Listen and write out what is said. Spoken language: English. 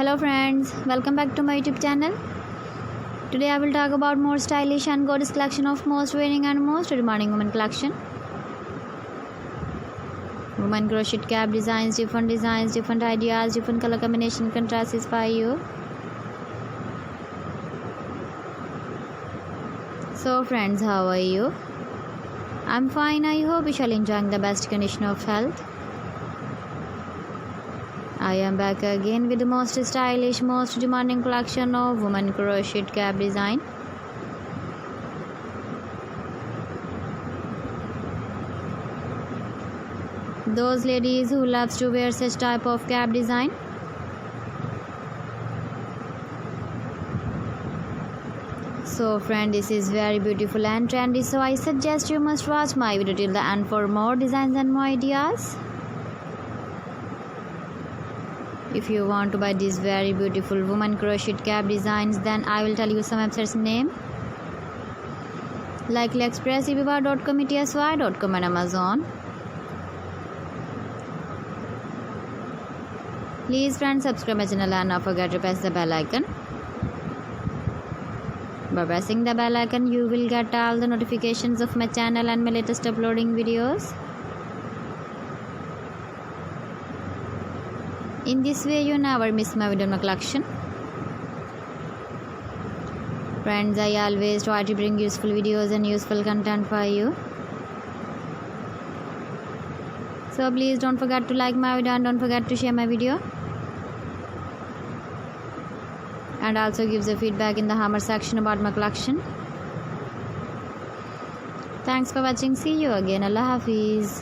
Hello friends, welcome back to my YouTube channel. Today I will talk about more stylish and gorgeous collection of most wearing and most demanding women collection. Women crochet cap designs, different ideas, different color combination contrasts inspire you. So friends, how are you? I'm fine. I hope you shall enjoy the best condition of health. I am back again with the most stylish, most demanding collection of women crochet cap design. Those ladies who loves to wear such type of cap design. So friend, this is very beautiful and trendy, so I suggest you must watch my video till the end for more designs and more ideas. If you want to buy these very beautiful woman crochet cap designs, then I will tell you some websites name like AliExpress, eBay.com, etsy.com and Amazon. Please friends, subscribe my channel and not forget to press the bell icon. By pressing the bell icon, you will get all the notifications of my channel and my latest uploading videos. In this way, you never miss my video in my collection. Friends, I always try to bring useful videos and useful content for you. So please don't forget to like my video and don't forget to share my video. And also give the feedback in the hammer section about my collection. Thanks for watching. See you again. Allah Hafiz.